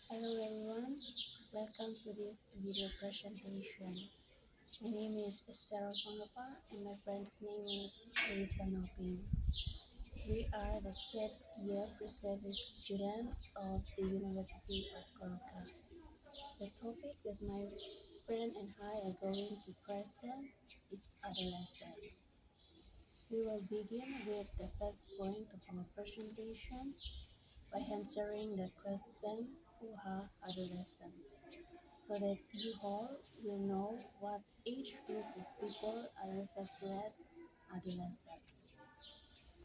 Hello everyone, welcome to this video presentation. My name is Sarah Pangapa and my friend's name is Elisa Nopin. We are the third year pre-service students of the University of Koroka. The topic that my friend and I are going to present is adolescence. We will begin with the first point of our presentation by answering the question, who are adolescents, so that you all will know what age group of people are referred to as adolescents.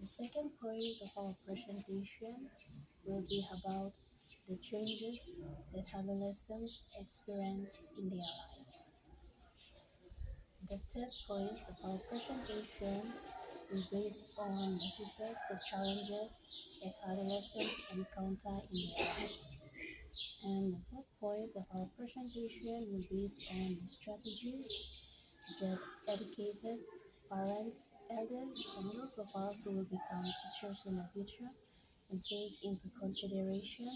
The second point of our presentation will be about the changes that adolescents experience in their lives. The third point of our presentation will be based on the effects of challenges that adolescents encounter in their lives. And the fourth point of our presentation will be based on the strategies that educators, parents, elders, and those of us who will become teachers in the future can take into consideration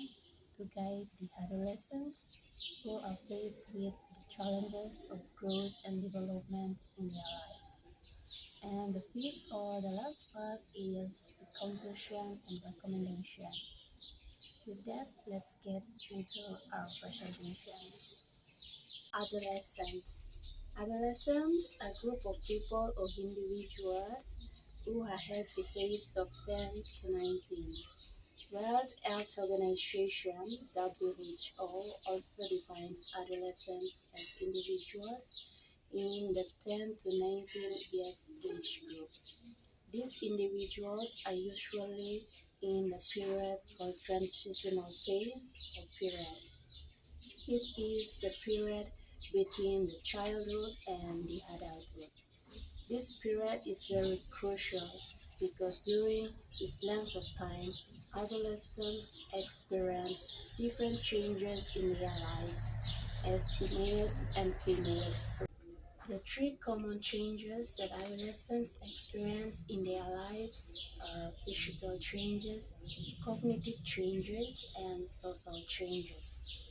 to guide the adolescents who are faced with the challenges of growth and development in their lives. And the fifth or the last part is the conclusion and recommendation. With that, let's get into our presentation. Adolescents. Adolescents are a group of people or individuals who are at the age of 10 to 19. World Health Organization (WHO) also defines adolescents as individuals in the 10 to 19 years age group. These individuals are usually in the period called transitional phase or period. It is the period between the childhood and the adulthood. This period is very crucial because during this length of time, adolescents experience different changes in their lives as males and females. The three common changes that adolescents experience in their lives are physical changes, cognitive changes, and social changes.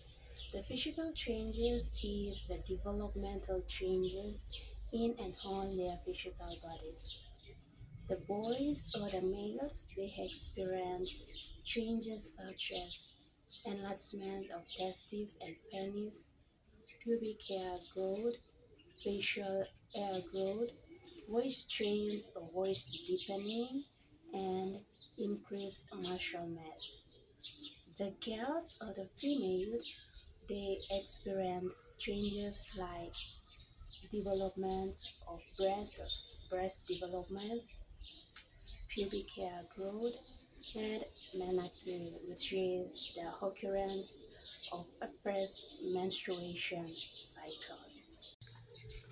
The physical changes is the developmental changes in and on their physical bodies. The boys or the males, they experience changes such as enlargement of testes and penis, pubic hair growth, facial hair growth, voice change or voice deepening, and increased muscle mass. The girls or the females, they experience changes like development of breast development, pubic hair growth, and menarche, which is the occurrence of a first menstruation cycle.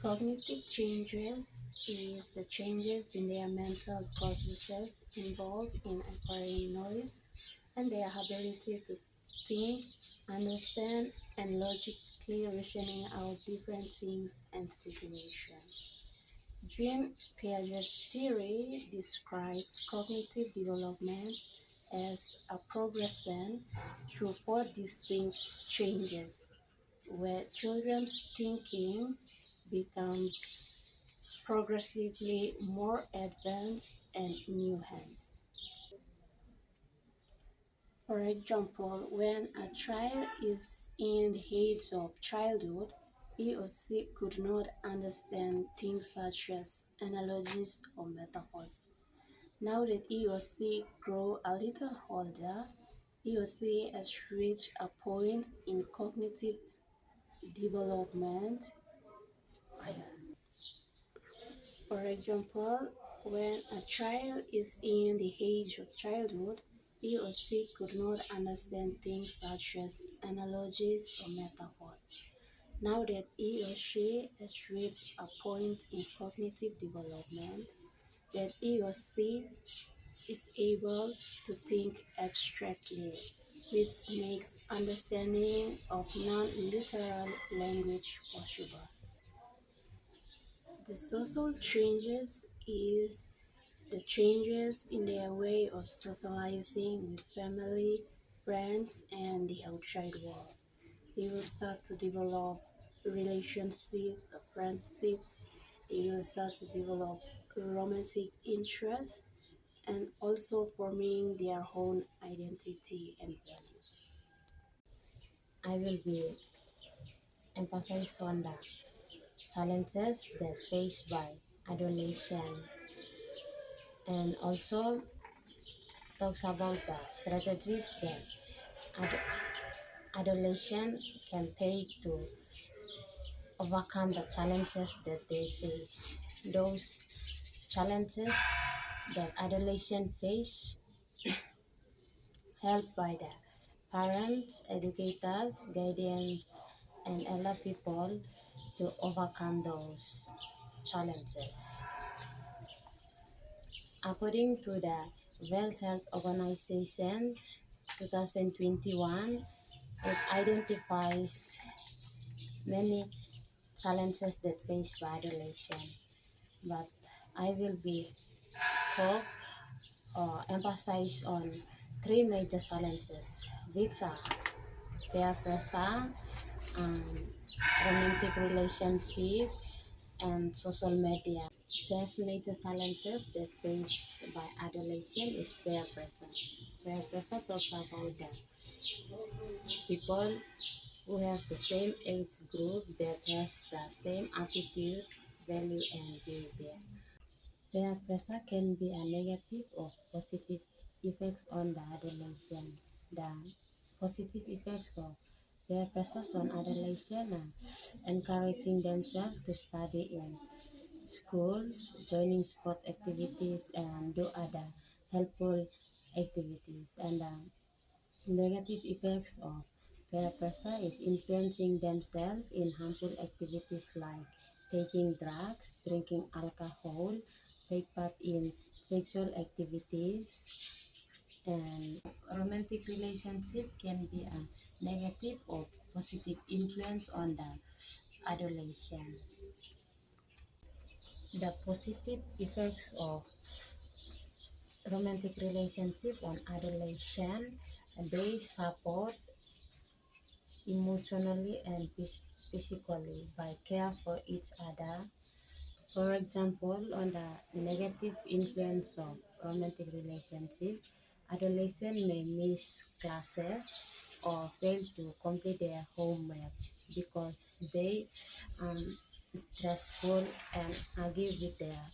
Cognitive changes is the changes in their mental processes involved in acquiring knowledge and their ability to think, understand, and logically reasoning out different things and situations. Jean Piaget's theory describes cognitive development as a progression through four distinct changes, where children's thinking becomes progressively more advanced and nuanced. For example, when a child is in the age of childhood, he or she could not understand things such as analogies or metaphors. Now that he or she grow a little older, he or she has reached a point in cognitive development. For example, when a child is in the age of childhood, he or she could not understand things such as analogies or metaphors. Now that he or she has reached a point in cognitive development, that he or she is able to think abstractly, which makes understanding of non-literal language possible. The social changes is the changes in their way of socializing with family, friends and the outside world. They will start to develop relationships, friendships. They will start to develop romantic interests and also forming their own identity and values. I will be emphasize on the challenges that faced by adolescent and also talks about the strategies that ad- adolescent can take to overcome the challenges that they face. Those challenges that adolescent face helped by the parents, educators, guardians, and other people to overcome those challenges. According to the World Health Organization 2021, it identifies many challenges that face by adolescents, but I will be talk or emphasize on three major challenges, which are peer pressure, um, romantic relationship, and social media. First major challenges that faced by adolescents is peer pressure. Peer pressure talks about the people who have the same age group that has the same attitude, value, and behavior. Peer pressure can be a negative or positive effects on the adolescent. The positive effects of peer pressure on adolescent are encouraging themselves to study in schools, joining sport activities, and do other helpful activities. And the negative effects of peer pressure is influencing themselves in harmful activities like taking drugs, drinking alcohol, take part in sexual activities, and romantic relationship can be a negative or positive influence on the adolescent. The positive effects of romantic relationship on adolescent, they support emotionally and physically by care for each other. For example, on the negative influence of romantic relationship, adolescents may miss classes or fail to complete their homework because they stressful and argue with their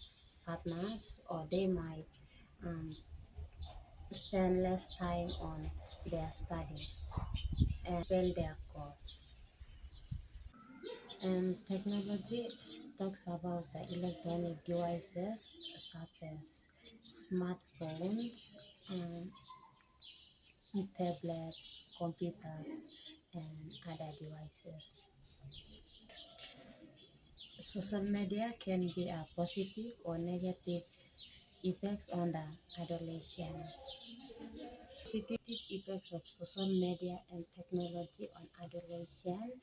partners, or they might um, spend less time on their studies and fail their course. And technology talks about the electronic devices such as smartphones, um, tablet, computers, and other devices. Social media can be a positive or negative effect on the adolescent. Positive effects of social media and technology on adolescent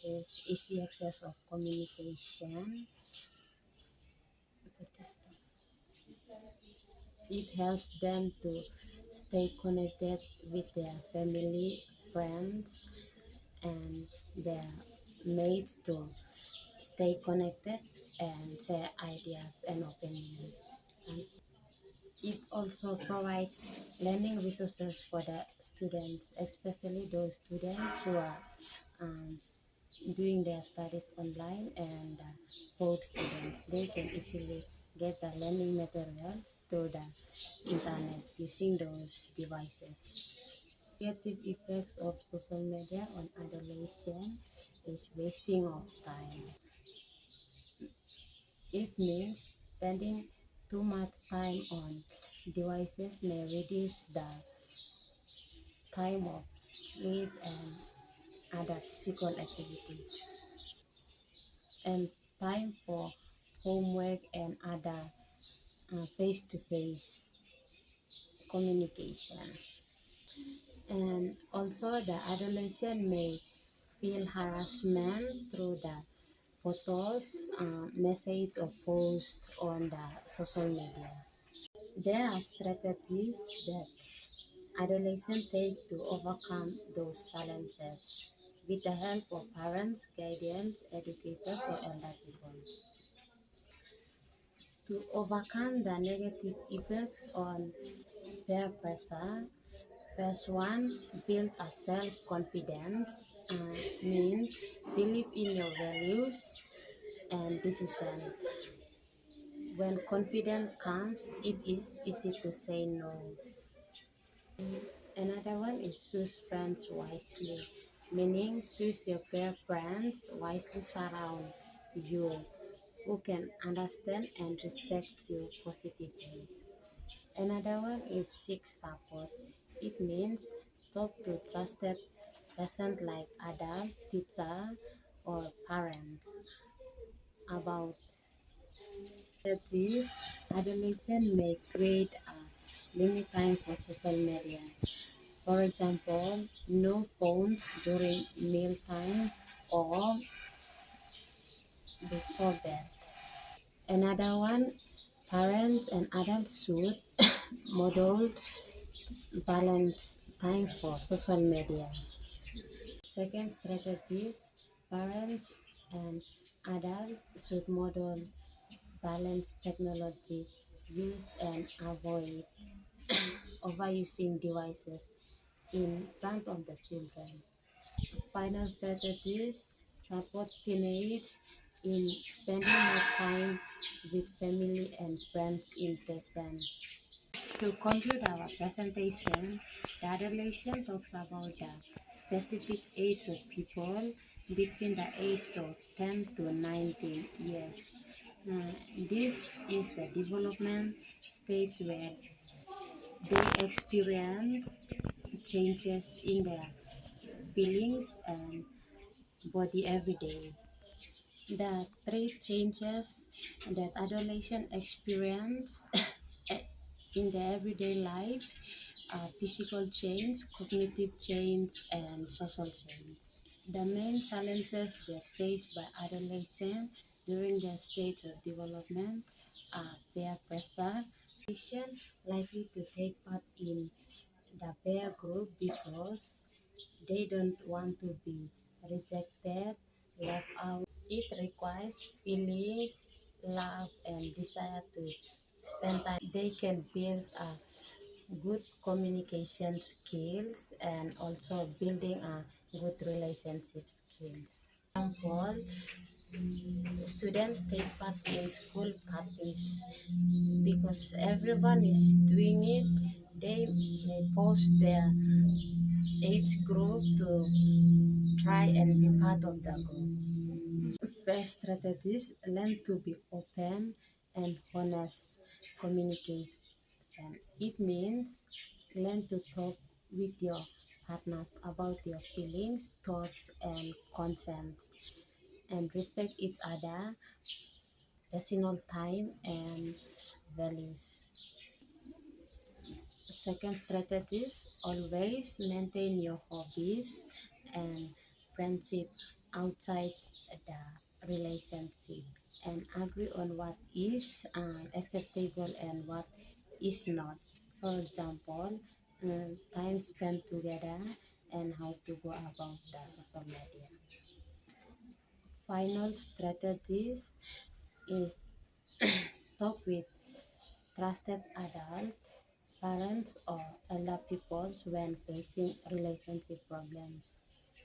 is easy access of communication. It helps them to stay connected with their family, friends, and their mates to stay connected and share ideas and opinions. And it also provides learning resources for the students, especially those students who are um, doing their studies online, and both students they can easily get the learning materials through the internet using those devices. Negative effects of social media on adolescent is wasting of time. It means spending too much time on devices may reduce the time of sleep and other physical activities, and time for homework and other face-to-face communication. And also the adolescent may feel harassment through the photos, message or post on the social media. There are strategies that adolescents take to overcome those challenges with the help of parents, guardians, educators, or elder people. To overcome the negative effects on peer pressure, first one, build a self-confidence, means believe in your values and decision. When confidence comes, it is easy to say no. Another one is choose friends wisely, meaning choose your peer friends wisely surround you who can understand and respect you positively. Another one is seek support. It means talk to trusted person like adult, teacher, or parents about this. Adolescent may create a limit time for social media. For example, no phones during mealtime or before bed. Another one, parents and adults should model balance time for social media. Second strategies, parents and adults should model balance technology use and avoid overusing devices in front of the children. Final strategies, support teenagers in spending more time with family and friends in person. To conclude our presentation, the adolescent talks about the specific age of people between the age of 10 to 19 years. This is the development stage where they experience changes in their feelings and body every day. The three changes that adolescents experience in their everyday lives are physical change, cognitive change, and social change. The main challenges that faced by adolescents during their stage of development are peer pressure. Adolescents likely to take part in the peer group because they don't want to be rejected, left out. It requires feelings, love, and desire to spend time. They can build a good communication skills and also building a good relationship skills. For example, students take part in school parties because everyone is doing it. They may post their age group to try and be part of the group. First strategies, learn to be open and honest communication. It means learn to talk with your partners about your feelings, thoughts, and concerns, and respect each other, personal time, and values. Second strategies, always maintain your hobbies and friendship outside the relationship and agree on what is acceptable and what is not. For example, time spent together and how to go about the social media. Final strategies is talk with trusted adult, parents, or elder people when facing relationship problems.